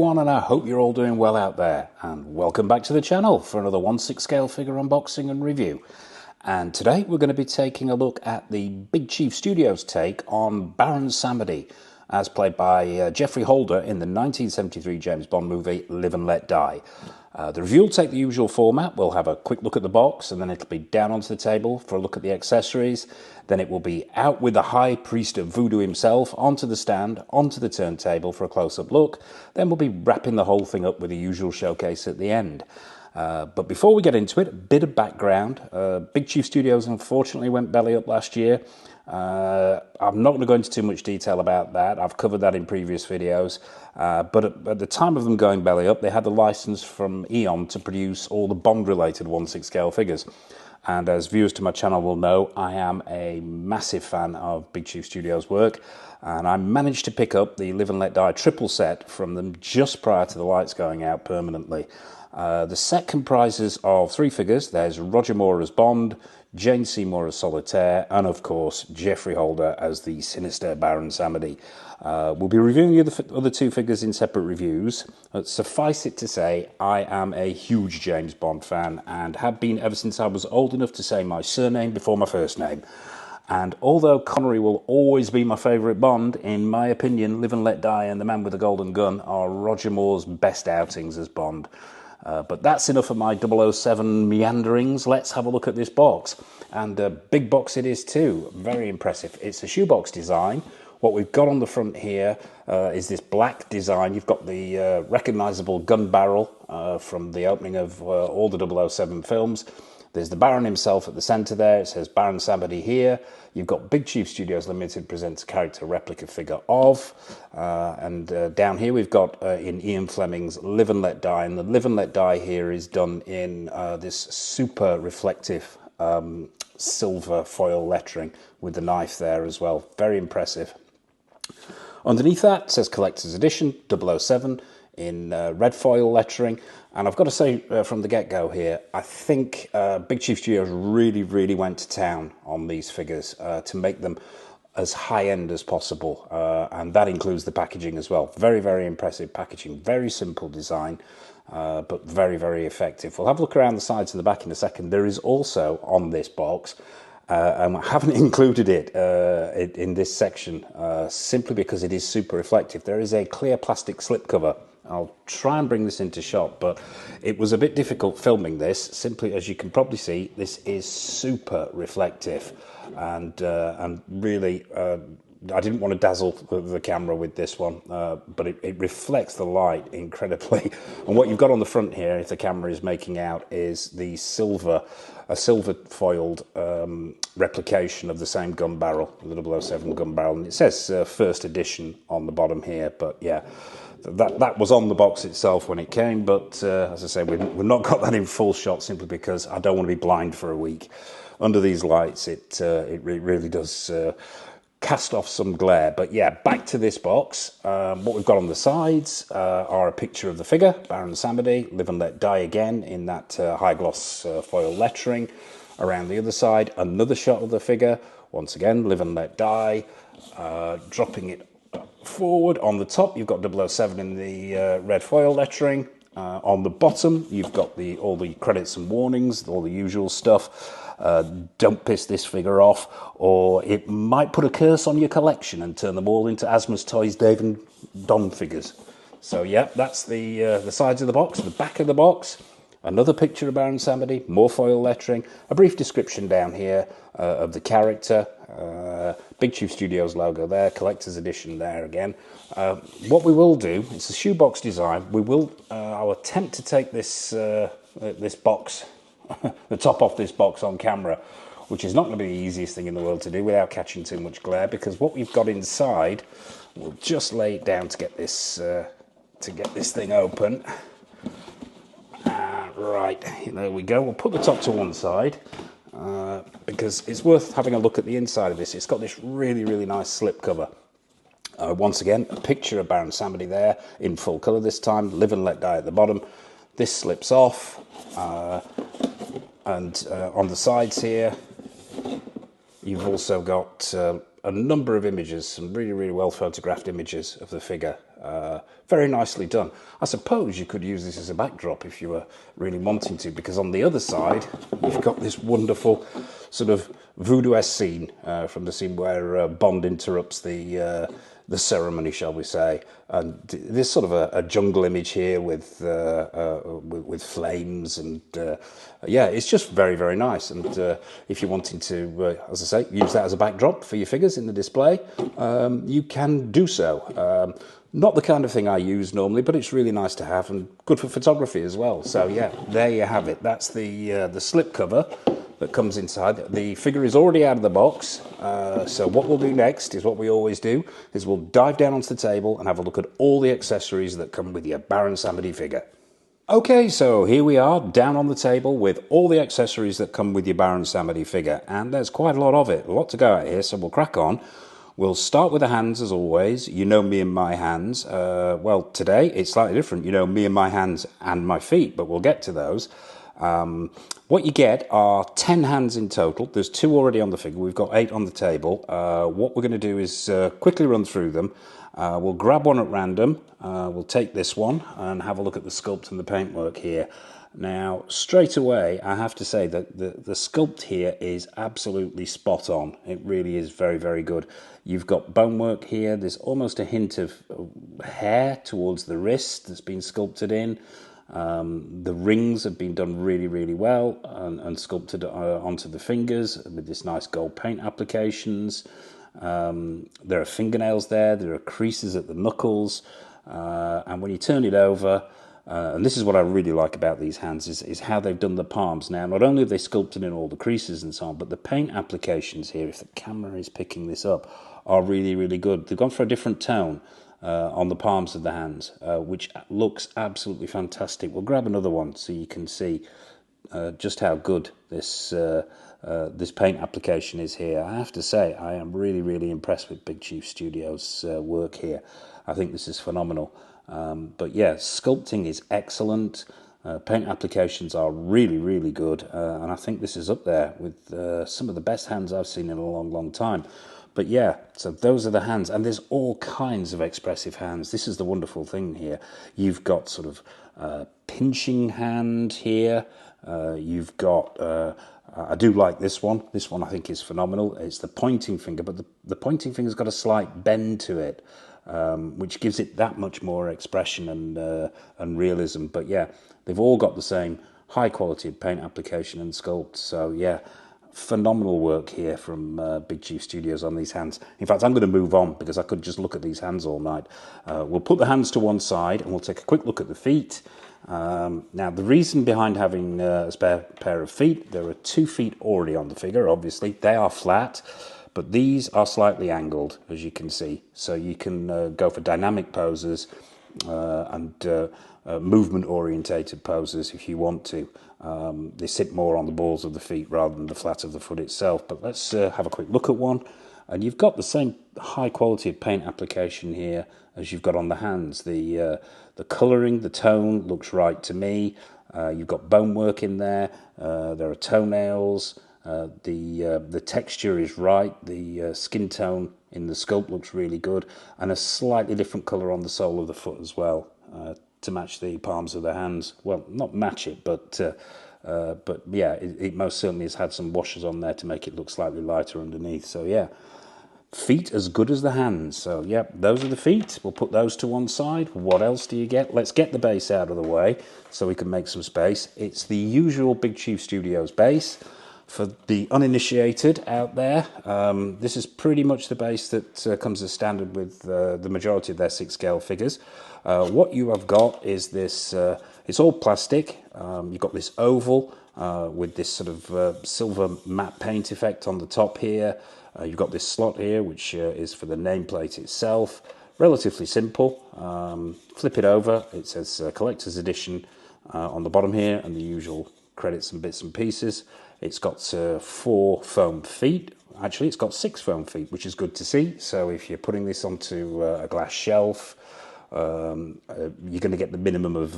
everyone, and I hope you're all doing well out there, and welcome back to the channel for another 1/6 scale figure unboxing and review. And today we're going to be taking a look at the Big Chief Studios take on Baron Samedi, as played by Geoffrey Holder in the 1973 James Bond movie Live and Let Die. The review will take the usual format. We'll have a quick look at the box, and then it'll be down onto the table for a look at the accessories. Then it will be out with the High Priest of Voodoo himself, onto the stand, onto the turntable for a close-up look. Then we'll be wrapping the whole thing up with the usual showcase at the end. But before we get into it, a bit of background. Big Chief Studios unfortunately went belly up last year. I'm not going to go into too much detail about that. I've covered that in previous videos. But at the time of them going belly up, they had the license from Eon to produce all the Bond-related 1/6 scale figures. And as viewers to my channel will know, I am a massive fan of Big Chief Studios' work. And I managed to pick up the Live and Let Die triple set from them just prior to the lights going out permanently. The set comprises of 3 figures. There's Roger Moore as Bond, Jane Seymour as Solitaire, and of course Geoffrey Holder as the sinister Baron Samedi. We'll be reviewing the other 2 figures in separate reviews. Suffice it to say, I am a huge James Bond fan and have been ever since I was old enough to say my surname before my first name. And although Connery will always be my favourite Bond, in my opinion, Live and Let Die and The Man with the Golden Gun are Roger Moore's best outings as Bond. But that's enough of my 007 meanderings. Let's have a look at this box. And a big box it is too. Very impressive. It's a shoebox design. What we've got on the front here is this black design. You've got the recognisable gun barrel from the opening of all the 007 films. There's the Baron himself at the centre there. It says Baron Samedi here. You've got Big Chief Studios Limited presents a character replica figure of. And down here we've got in Ian Fleming's Live and Let Die. And the Live and Let Die here is done in this super reflective silver foil lettering with the knife there as well. Very impressive. Underneath that it says Collector's Edition 007 in red foil lettering. And I've got to say from the get-go here, I think Big Chief Studios really went to town on these figures to make them as high-end as possible. And that includes the packaging as well. Very impressive packaging. Very simple design, but very effective. We'll have a look around the sides and the back in a second. There is also on this box, and I haven't included it in this section simply because it is super reflective. There is a clear plastic slipcover. I'll try and bring this into shot, but it was a bit difficult filming this. Simply, as you can probably see, this is super reflective, and really, I didn't want to dazzle the camera with this one, but it reflects the light incredibly. And what you've got on the front here, if the camera is making out, is the a silver foiled replication of the same gun barrel, the 007 gun barrel, and it says first edition on the bottom here. But yeah. That was on the box itself when it came, but as I say, we've not got that in full shot simply because I don't want to be blind for a week. Under these lights, it really does cast off some glare. But yeah, back to this box. What we've got on the sides are a picture of the figure, Baron Samedi, Live and Let Die again in that high gloss foil lettering. Around the other side, another shot of the figure, once again, Live and Let Die, dropping it forward. On the top you've got 007 in the red foil lettering. On the bottom you've got all the credits and warnings, all the usual stuff. Don't piss this figure off, or it might put a curse on your collection and turn them all into Asmus Toys Dave and Don figures. So yeah, that's the sides of the box. The back of the box, another picture of Baron Samedi, more foil lettering, a brief description down here of the character, Big Chief Studios logo there, Collector's Edition there again. What we will do, it's a shoebox design, I'll attempt to take this this box, the top off this box on camera, which is not going to be the easiest thing in the world to do without catching too much glare, because what we've got inside, we'll just lay it down to get this thing open. Right, there we go. We'll put the top to one side because it's worth having a look at the inside of this. It's got this really nice slip cover. Once again, a picture of Baron Samedi there in full colour this time. Live and Let Die at the bottom. This slips off, and on the sides here, you've also got a number of images, some really, really well photographed images of the figure. Very nicely done. I suppose you could use this as a backdrop if you were really wanting to, because on the other side you've got this wonderful sort of voodoo-esque scene from the scene where Bond interrupts the ceremony, shall we say. And there's sort of a jungle image here with flames, and yeah, it's just very, very nice. And if you're wanting to, as I say, use that as a backdrop for your figures in the display, you can do so. Not the kind of thing I use normally, but it's really nice to have and good for photography as well. So yeah, there you have it. That's the slip cover that comes inside. The figure is already out of the box, so what we'll do next is what we always do, is we'll dive down onto the table and have a look at all the accessories that come with your Baron Samedi figure. Okay, so here we are down on the table with all the accessories that come with your Baron Samedi figure, and there's quite a lot of it, a lot to go at here, so we'll crack on. We'll start with the hands as always. You know me and my hands. Well, today it's slightly different. You know me and my hands and my feet, but we'll get to those. What you get are 10 hands in total. There's 2 already on the figure. We've got 8 on the table. What we're going to do is quickly run through them. We'll grab one at random. We'll take this one and have a look at the sculpt and the paintwork here. Now, straight away, I have to say that the sculpt here is absolutely spot on. It really is very, very good. You've got bonework here. There's almost a hint of hair towards the wrist that's been sculpted in. The rings have been done really, really well and sculpted onto the fingers with this nice gold paint applications. There are fingernails there. There are creases at the knuckles. And when you turn it over, and this is what I really like about these hands, is how they've done the palms. Now, not only have they sculpted in all the creases and so on, but the paint applications here, if the camera is picking this up, are really, really good. They've gone for a different tone on the palms of the hands, which looks absolutely fantastic. We'll grab another one so you can see just how good this paint application is here. I have to say, I am really, really impressed with Big Chief Studios' work here. I think this is phenomenal. But yeah, sculpting is excellent. Paint applications are really, really good. And I think this is up there with some of the best hands I've seen in a long, long time. But yeah, so those are the hands. And there's all kinds of expressive hands. This is the wonderful thing here. You've got sort of pinching hand here. You've got... I do like this one. This one I think is phenomenal. It's the pointing finger, but the pointing finger's got a slight bend to it, which gives it that much more expression and realism. But yeah, they've all got the same high quality of paint application and sculpt. So yeah, phenomenal work here from Big Chief Studios on these hands. In fact, I'm going to move on because I could just look at these hands all night. We'll put the hands to one side and we'll take a quick look at the feet. Now, the reason behind having a spare pair of feet, there are 2 feet already on the figure, obviously. They are flat, but these are slightly angled, as you can see. So you can go for dynamic poses and movement-orientated poses if you want to. They sit more on the balls of the feet rather than the flat of the foot itself. But let's have a quick look at one. And you've got the same high quality of paint application here as you've got on the hands. The colouring, the tone looks right to me. You've got bonework in there. There are toenails. The texture is right. The skin tone in the sculpt looks really good. And a slightly different colour on the sole of the foot as well to match the palms of the hands. Well, not match it, but yeah, it most certainly has had some washes on there to make it look slightly lighter underneath. So yeah. Feet as good as the hands. So, yep, those are the feet. We'll put those to one side. What else do you get? Let's get the base out of the way so we can make some space. It's the usual Big Chief Studios base. For the uninitiated out there, this is pretty much the base that comes as standard with the majority of their 6-scale figures. What you have got is this, it's all plastic. You've got this oval with this sort of silver matte paint effect on the top here. You've got this slot here, which is for the nameplate itself. Relatively simple. Flip it over. It says Collector's Edition on the bottom here, and the usual credits and bits and pieces. It's got 4 foam feet. Actually, it's got 6 foam feet, which is good to see. So if you're putting this onto a glass shelf, you're going to get the minimum of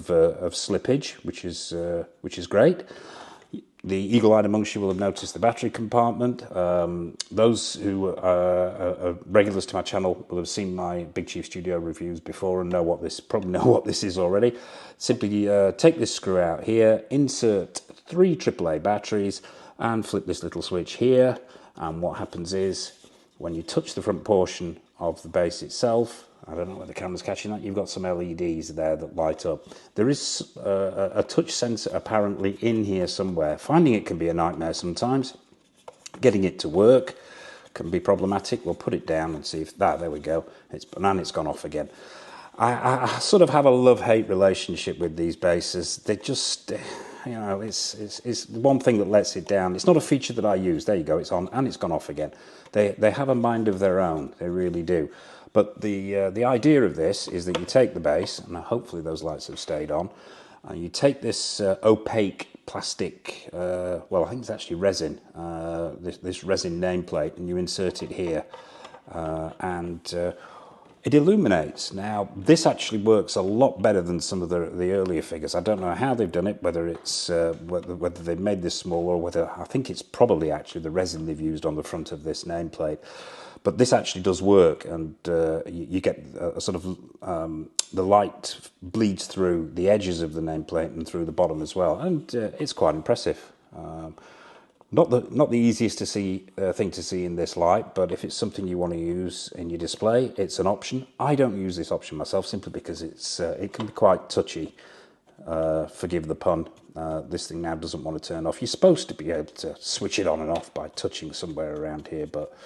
slippage, which is great. The eagle-eyed amongst you will have noticed the battery compartment. Those who are regulars to my channel will have seen my Big Chief Studio reviews before and know what this, probably know what this is already. Simply take this screw out here, insert 3 AAA batteries, and flip this little switch here. And what happens is, when you touch the front portion of the base itself, I don't know whether the camera's catching that, you've got some LEDs there that light up. There is a touch sensor apparently in here somewhere. Finding it can be a nightmare sometimes. Getting it to work can be problematic. We'll put it down and see if there we go. It's gone off again. I sort of have a love-hate relationship with these bases. They just, you know, it's one thing that lets it down. It's not a feature that I use. There you go, it's on and it's gone off again. They have a mind of their own. They really do. But the idea of this is that you take the base, and hopefully those lights have stayed on, and you take this opaque plastic, well, I think it's actually resin, this resin nameplate, and you insert it here, and it illuminates. Now, this actually works a lot better than some of the earlier figures. I don't know how they've done it, whether it's whether they've made this smaller, or whether, I think it's probably actually the resin they've used on the front of this nameplate. But this actually does work, and you get a sort of the light bleeds through the edges of the nameplate and through the bottom as well, and it's quite impressive. Not the easiest to see thing to see in this light, but if it's something you want to use in your display, it's an option. I don't use this option myself simply because it can be quite touchy. Forgive the pun. This thing now doesn't want to turn off. You're supposed to be able to switch it on and off by touching somewhere around here, but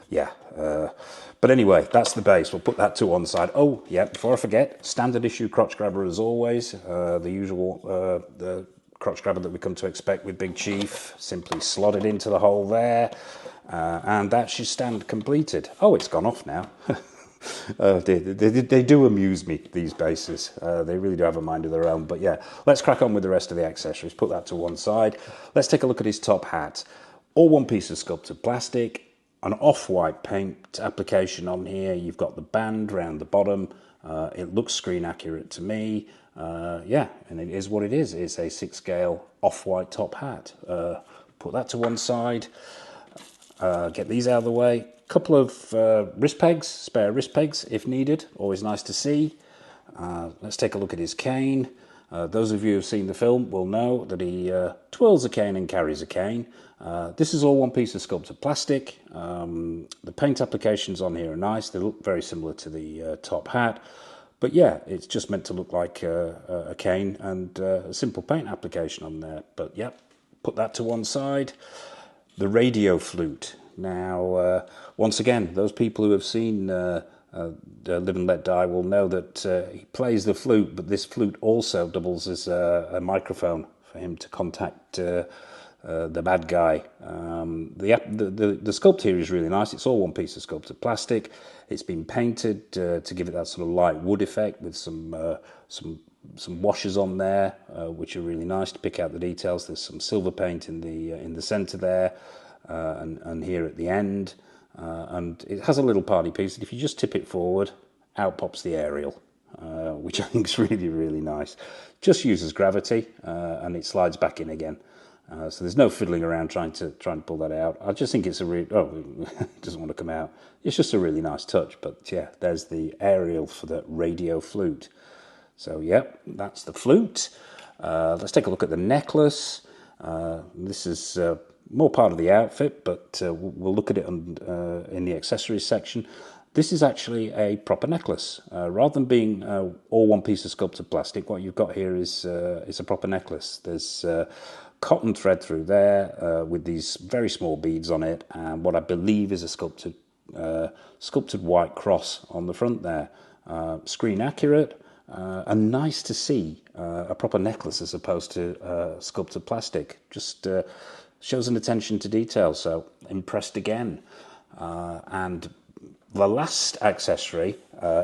yeah. But anyway, that's the base. We'll put that to one side. Oh, yeah, before I forget, standard issue crotch grabber as always. The usual the crotch grabber that we come to expect with Big Chief. Simply slot it into the hole there, and that's your stand completed. Oh, it's gone off now. They do amuse me, these bases. They really do have a mind of their own. But yeah, let's crack on with the rest of the accessories. Put that to one side. Let's take a look at his top hat. All one piece of sculpted plastic. An off-white paint application on here. You've got the band around the bottom. It looks screen accurate to me. Yeah, and it is what it is. It's a 6-scale off-white top hat. Put that to one side. Get these out of the way. Couple of wrist pegs, spare wrist pegs if needed. Always nice to see. Let's take a look at his cane. Those of you who have seen the film will know that he twirls a cane and carries a cane. This is all one piece of sculpted plastic. The paint applications on here are nice. They look very similar to the top hat. But yeah, it's just meant to look like a cane and a simple paint application on there. But yeah, put that to one side. The radio flute. Now, once again, those people who have seen Live and Let Die will know that he plays the flute, but this flute also doubles as a microphone for him to contact the bad guy. The sculpt here is really nice. It's all one piece of sculpted plastic. It's been painted to give it that sort of light wood effect with some washers on there, which are really nice to pick out the details. There's some silver paint in the centre there, and here at the end. And it has a little party piece that if you just tip it forward, out pops the aerial, which I think is really, really nice. Just uses gravity, and it slides back in again. So there's no fiddling around trying to pull that out. I just think it's a really, it doesn't want to come out. It's just a really nice touch. But yeah, there's the aerial for the radio flute. So yeah, that's the flute. Let's take a look at the necklace. This is more part of the outfit, but we'll look at it in the accessories section. This is actually a proper necklace. Rather than being all one piece of sculpted plastic, what you've got here is a proper necklace. There's cotton thread through there with these very small beads on it, and what I believe is a sculpted white cross on the front there. Screen accurate, and nice to see a proper necklace as opposed to sculpted plastic. Just shows an attention to detail, so impressed again. And the last accessory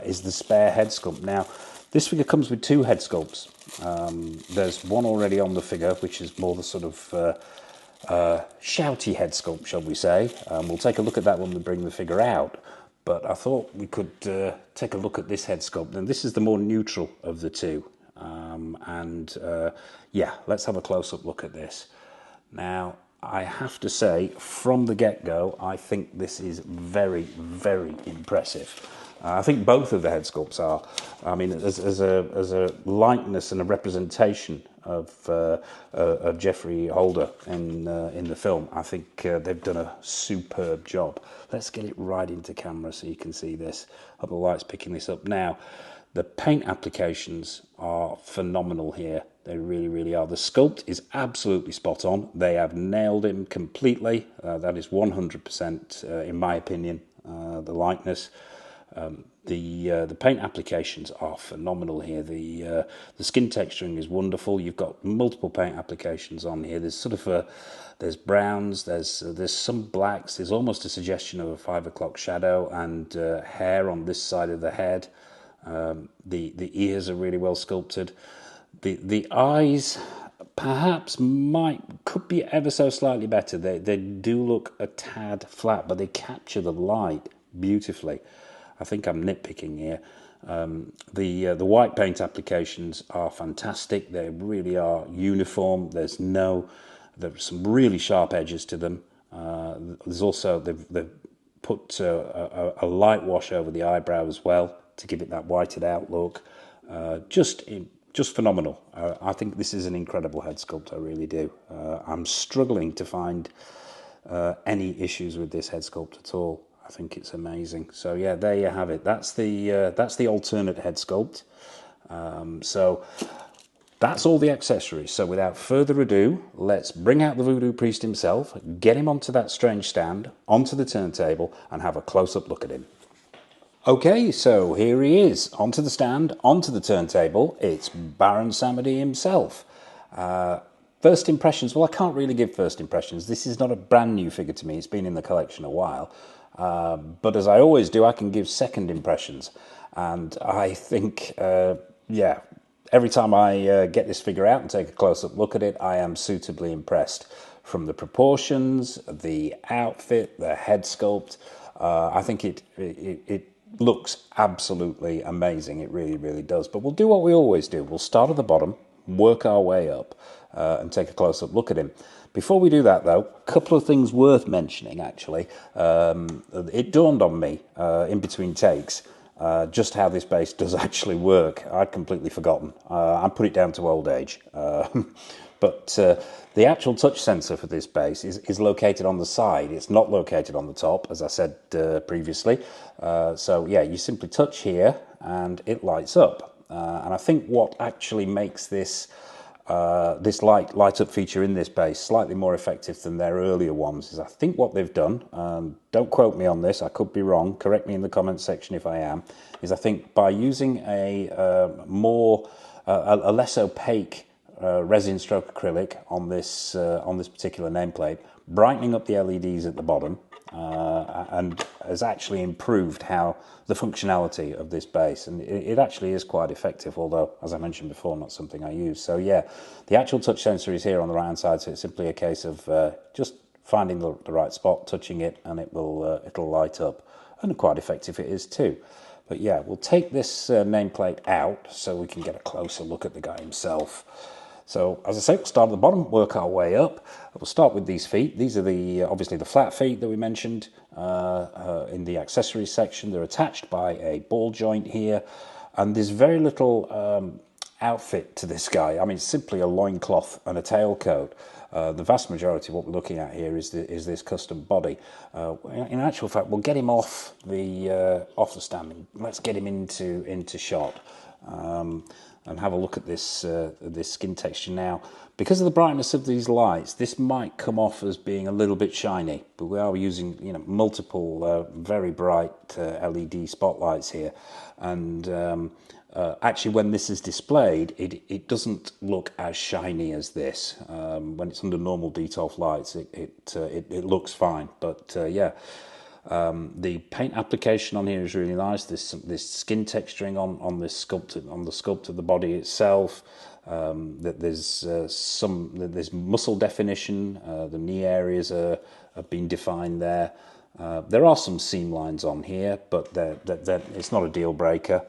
is the spare head sculpt. Now, this figure comes with 2 head sculpts. There's one already on the figure, which is more the sort of shouty head sculpt, shall we say. We'll take a look at that when we bring the figure out. But I thought we could take a look at this head sculpt. And this is the more neutral of the two. Yeah, let's have a close-up look at this. Now, I have to say, from the get-go, I think this is very, very impressive. I think both of the head sculpts are. I mean, as a likeness and a representation of Geoffrey Holder in the film, I think they've done a superb job. Let's get it right into camera so you can see this. Hope the light's picking this up now. The paint applications are phenomenal here. They really, really are. The sculpt is absolutely spot on. They have nailed him completely. That is 100% in my opinion, the likeness. The paint applications are phenomenal here. The skin texturing is wonderful. You've got multiple paint applications on here. There's sort of there's browns, there's some blacks. There's almost a suggestion of a 5 o'clock shadow, and hair on this side of the head. The ears are really well sculpted. The eyes perhaps could be ever so slightly better. They do look a tad flat, but they capture the light beautifully. I think I'm nitpicking here. The white paint applications are fantastic. They really are uniform. There's some really sharp edges to them. There's also they've put a light wash over the eyebrow as well to give it that whited out look. Just phenomenal. I think this is an incredible head sculpt. I really do. I'm struggling to find any issues with this head sculpt at all. I think it's amazing. So yeah, there you have it. That's the alternate head sculpt. So that's all the accessories. So without further ado, let's bring out the voodoo priest himself, get him onto that strange stand, onto the turntable, and have a close-up look at him. Okay, so here he is, onto the stand, onto the turntable. It's Baron Samedi himself. First impressions, well, I can't really give first impressions. This is not a brand new figure to me. It's been in the collection a while. But as I always do, I can give second impressions. And I think, yeah, every time I get this figure out and take a close-up look at it, I am suitably impressed. From the proportions, the outfit, the head sculpt, I think it looks absolutely amazing. It really, really does. But we'll do what we always do. We'll start at the bottom, work our way up, and take a close-up look at him. Before we do that, though, a couple of things worth mentioning, actually. It dawned on me in between takes just how this base does actually work. I'd completely forgotten. I put it down to old age. But the actual touch sensor for this base is located on the side. It's not located on the top, as I said previously. So yeah, you simply touch here and it lights up. And I think what actually makes this light up feature in this base slightly more effective than their earlier ones is I think what they've done, don't quote me on this, I could be wrong, correct me in the comments section if I am, is I think by using a less opaque resin stroke acrylic on this particular nameplate, brightening up the LEDs at the bottom, and has actually improved how the functionality of this base, and it actually is quite effective, although as I mentioned before, not something I use. So yeah, the actual touch sensor is here on the right hand side, so it's simply a case of just finding the right spot, touching it, and it'll light up, and quite effective it is too. But yeah, we'll take this nameplate out so we can get a closer look at the guy himself. So, as I say, we'll start at the bottom, work our way up. We'll start with these feet. These are obviously the flat feet that we mentioned in the accessories section. They're attached by a ball joint here, and there's very little outfit to this guy. I mean, it's simply a loincloth and a tailcoat. The vast majority of what we're looking at here is this custom body. In actual fact, we'll get him off the stand. Let's get him into shot. And have a look at this skin texture now. Because of the brightness of these lights, this might come off as being a little bit shiny, but we are using multiple very bright LED spotlights here, and actually when this is displayed, it doesn't look as shiny as this. When it's under normal DTOF lights, it looks fine, but yeah. The paint application on here is really nice. This skin texturing on the sculpt of the body itself. There's muscle definition. The knee areas have been defined there. There are some seam lines on here, but it's not a deal breaker.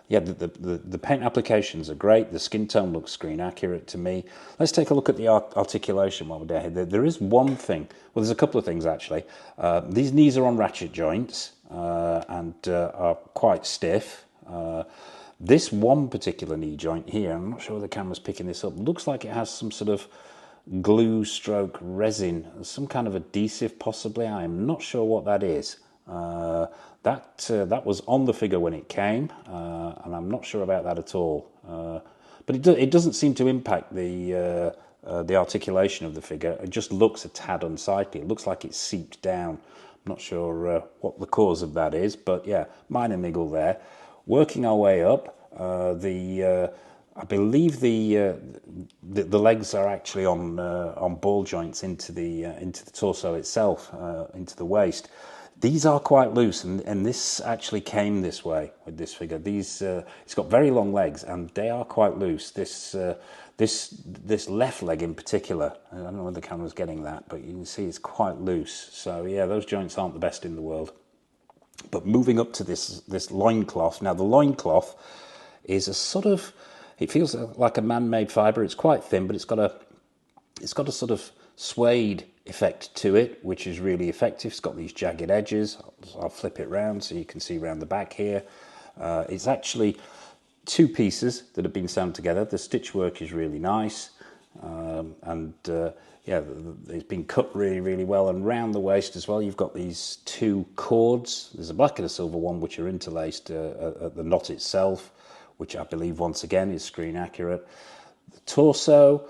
Yeah, the paint applications are great. The skin tone looks screen accurate to me. Let's take a look at the articulation while we're down here. There is one thing. Well, there's a couple of things actually. These knees are on ratchet joints and are quite stiff. This one particular knee joint here, I'm not sure the camera's picking this up, looks like it has some sort of glue stroke resin, some kind of adhesive possibly. I am not sure what that is. That was on the figure when it came, and I'm not sure about that at all. But it doesn't seem to impact the articulation of the figure. It just looks a tad unsightly. It looks like it's seeped down. I'm not sure what the cause of that is, but yeah, minor niggle there. Working our way up, I believe the legs are actually on ball joints into the torso itself, into the waist. These are quite loose, and this actually came this way with this figure. It's got very long legs, and they are quite loose. This left leg in particular, I don't know whether the camera's getting that, but you can see it's quite loose. So yeah, those joints aren't the best in the world. But moving up to this loincloth. Now the loincloth is a sort of, it feels like a man-made fibre. It's quite thin, but it's got a sort of suede effect to it, which is really effective. It's got these jagged edges. I'll flip it round so you can see around the back here. It's actually two pieces that have been sewn together. The stitch work is really nice, yeah, it's been cut really, really well. And round the waist as well, you've got these two cords. There's a black and a silver one, which are interlaced at the knot itself, which I believe once again is screen accurate. The torso,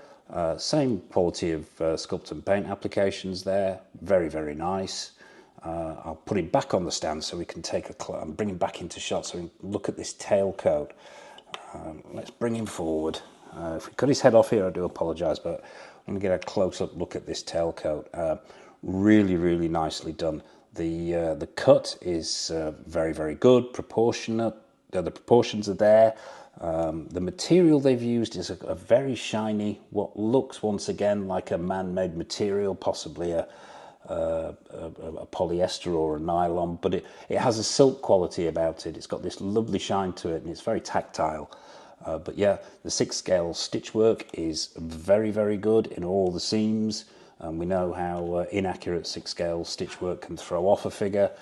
same quality of sculpt and paint applications there. Very, very nice. I'll put him back on the stand so we can take and bring him back into shot so we can look at this tailcoat. Let's bring him forward. If we cut his head off here, I do apologise, but I'm going to get a close-up look at this tailcoat. Really, really nicely done. The cut is very, very good, proportionate. The proportions are there. The material they've used is a very shiny, what looks once again like a man-made material, possibly a polyester or a nylon, but it has a silk quality about it. It's got this lovely shine to it, and it's very tactile. But yeah, the 6-scale stitch work is very, very good in all the seams. We know how inaccurate 6-scale stitch work can throw off a figure.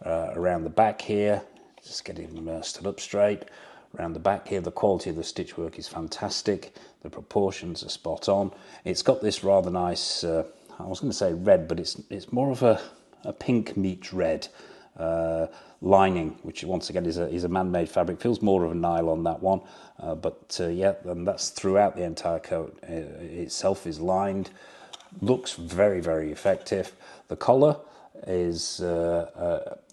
Around the back here, just get him stood up straight. Around the back here, the quality of the stitch work is fantastic. The proportions are spot on. It's got this rather nice, I was going to say red, but it's more of a pink meets red lining, which once again is a man-made fabric. Feels more of a nylon, that one, but yeah, and that's throughout the entire coat. Itself is lined, looks very, very effective. The collar is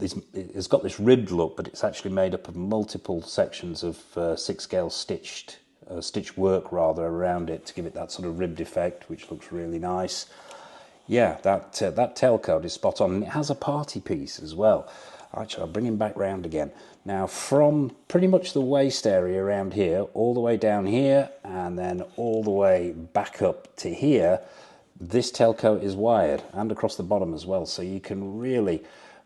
it's got this ribbed look, but it's actually made up of multiple sections of 6-scale stitch work rather around it to give it that sort of ribbed effect, which looks really nice. Yeah, that tailcoat is spot on, and it has a party piece as well. Actually, I'll bring him back round again. Now, from pretty much the waist area around here, all the way down here, and then all the way back up to here, this tailcoat is wired, and across the bottom as well, so you can really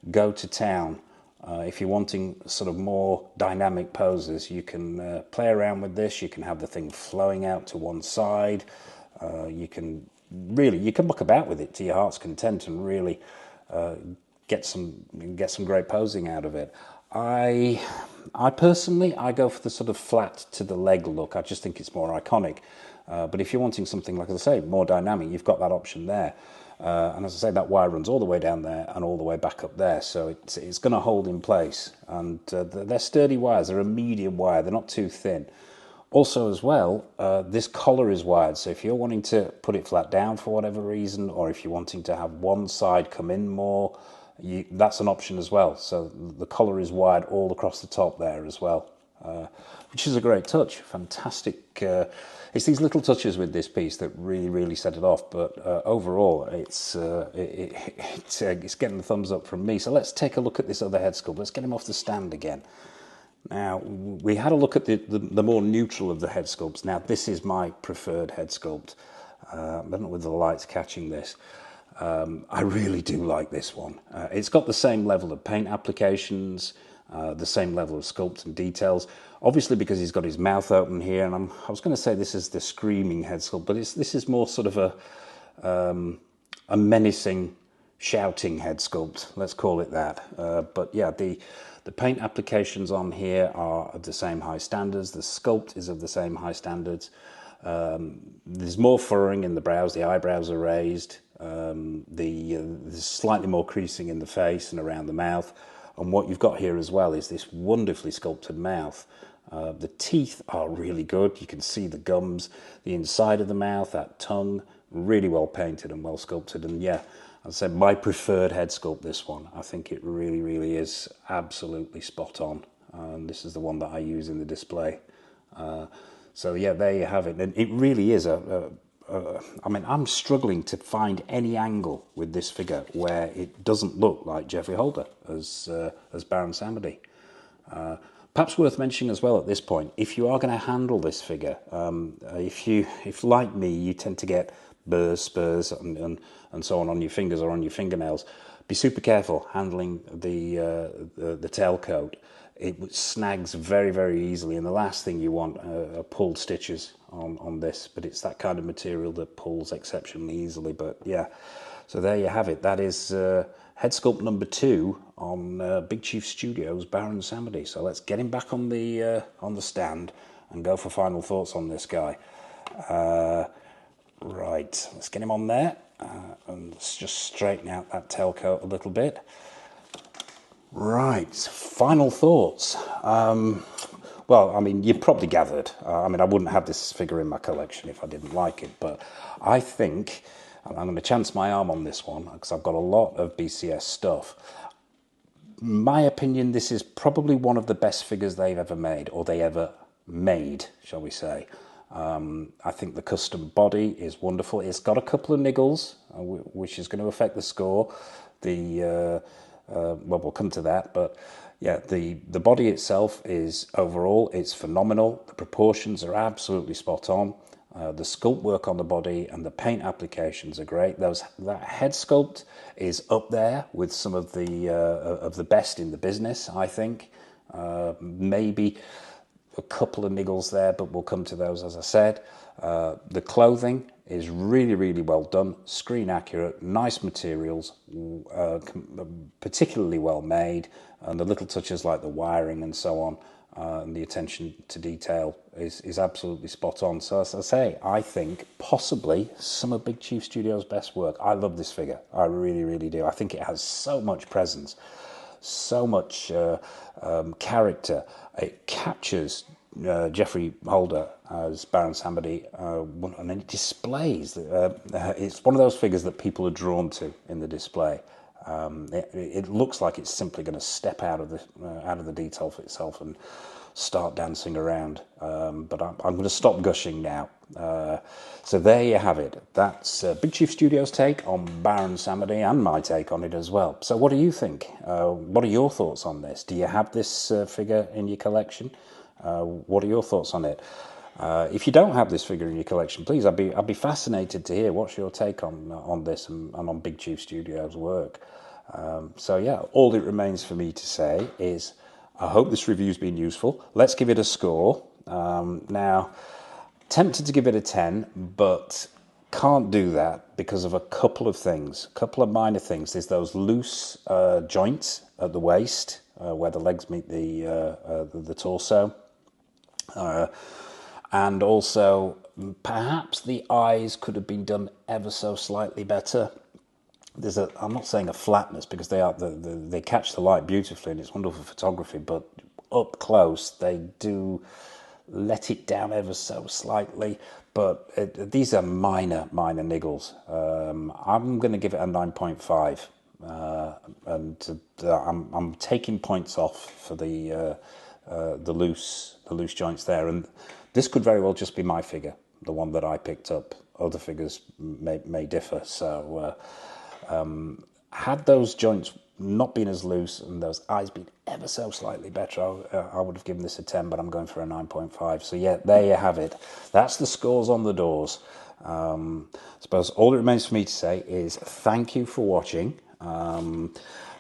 go to town. If you're wanting sort of more dynamic poses, you can play around with this. You can have the thing flowing out to one side. You can muck about with it to your heart's content and really get some great posing out of it. I personally go for the sort of flat to the leg look. I just think it's more iconic. But if you're wanting something, like I say, more dynamic, you've got that option there. And as I say, that wire runs all the way down there and all the way back up there, so it's going to hold in place. And they're sturdy wires. They're a medium wire. They're not too thin. Also, as well, this collar is wired, so if you're wanting to put it flat down for whatever reason, or if you're wanting to have one side come in more, that's an option as well. So the collar is wired all across the top there as well, which is a great touch. Fantastic. It's these little touches with this piece that really, really set it off. But overall, it's getting the thumbs up from me. So let's take a look at this other head sculpt. Let's get him off the stand again. Now, we had a look at the more neutral of the head sculpts. Now, this is my preferred head sculpt. I don't know whether the light's catching this. I really do like this one. It's got the same level of paint applications. the same level of sculpt and details. Obviously, because he's got his mouth open here, and I was going to say this is the screaming head sculpt, but this is more sort of a menacing, shouting head sculpt. Let's call it that. But yeah, the paint applications on here are of the same high standards. The sculpt is of the same high standards. There's more furrowing in the brows. The eyebrows are raised. There's slightly more creasing in the face and around the mouth. And what you've got here as well is this wonderfully sculpted mouth. The teeth are really good. You can see the gums, the inside of the mouth, that tongue, really well painted and well sculpted. And yeah, I'd say my preferred head sculpt, this one. I think it really, really is absolutely spot on. And this is the one that I use in the display. So yeah, there you have it. And it really is I mean, I'm struggling to find any angle with this figure where it doesn't look like Geoffrey Holder as Baron Samedi. Perhaps worth mentioning as well at this point, if you are going to handle this figure, if like me, you tend to get burrs, spurs, and so on your fingers or on your fingernails, be super careful handling the tailcoat. It snags very, very easily, and the last thing you want are pulled stitches on this, but it's that kind of material that pulls exceptionally easily. But yeah, so there you have it. That is head sculpt number 2 on Big Chief Studios' Baron Samedi. So let's get him back on the stand and go for final thoughts on this guy. Right, let's get him on there, and let's just straighten out that tailcoat a little bit. Right, final thoughts. Well, I mean, you probably gathered. I mean, I wouldn't have this figure in my collection if I didn't like it, but I think, and I'm going to chance my arm on this one because I've got a lot of BCS stuff. My opinion, this is probably one of the best figures they've ever made, or they ever made, shall we say. I think the custom body is wonderful. It's got a couple of niggles, which is going to affect the score. Well, we'll come to that, but yeah, the body itself is overall, it's phenomenal. The proportions are absolutely spot on. The sculpt work on the body and the paint applications are great. That head sculpt is up there with some of the best in the business, I think. Maybe a couple of niggles there, but we'll come to those, as I said. The clothing is really, really well done, screen accurate, nice materials, particularly well made, and the little touches like the wiring and so on, and the attention to detail is absolutely spot on. So as I say, I think possibly some of Big Chief Studios' best work. I love this figure, I really, really do. I think it has so much presence, so much character. It captures Geoffrey Holder as Baron Samedi, and then it displays. It's one of those figures that people are drawn to in the display. It looks like it's simply going to step out of the detail for itself and start dancing around. But I'm going to stop gushing now. So there you have it. That's Big Chief Studios' take on Baron Samedi, and my take on it as well. So what do you think? What are your thoughts on this? Do you have this figure in your collection? What are your thoughts on it? If you don't have this figure in your collection, please, I'd be fascinated to hear what's your take on this and on Big Chief Studios' work. So yeah, all it remains for me to say is I hope this review's been useful. Let's give it a score. Now, tempted to give it a 10, but can't do that because of a couple of things, a couple of minor things. There's those loose joints at the waist where the legs meet the torso. And also, perhaps the eyes could have been done ever so slightly better. I'm not saying a flatness, because they catch the light beautifully and it's wonderful photography, but up close they do let it down ever so slightly. But these are minor niggles. I'm going to give it a 9.5, and I'm taking points off for the loose joints there, and this could very well just be my figure, the one that I picked up. Other figures may differ. So had those joints not been as loose and those eyes been ever so slightly better, I would have given this a 10, but I'm going for a 9.5. So yeah, there you have it. That's the scores on the doors. I suppose all it remains for me to say is thank you for watching.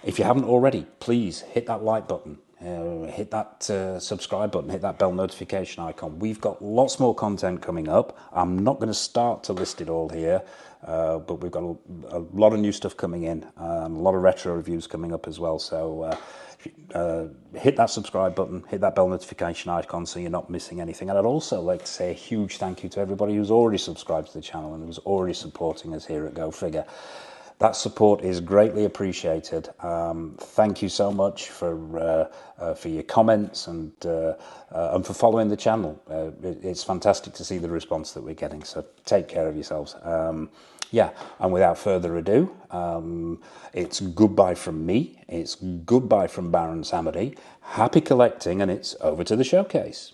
If you haven't already, please hit that like button. hit that subscribe button, hit that bell notification icon. We've got lots more content coming up. I'm not going to start to list it all here, but we've got a lot of new stuff coming in, a lot of retro reviews coming up as well. So hit that subscribe button, hit that bell notification icon so you're not missing anything. And I'd also like to say a huge thank you to everybody who's already subscribed to the channel and who's already supporting us here at Go Figure. That support is greatly appreciated. Thank you so much for your comments and for following the channel. It's fantastic to see the response that we're getting. So take care of yourselves. Yeah, and without further ado, it's goodbye from me. It's goodbye from Baron Samedi. Happy collecting, and it's over to the showcase.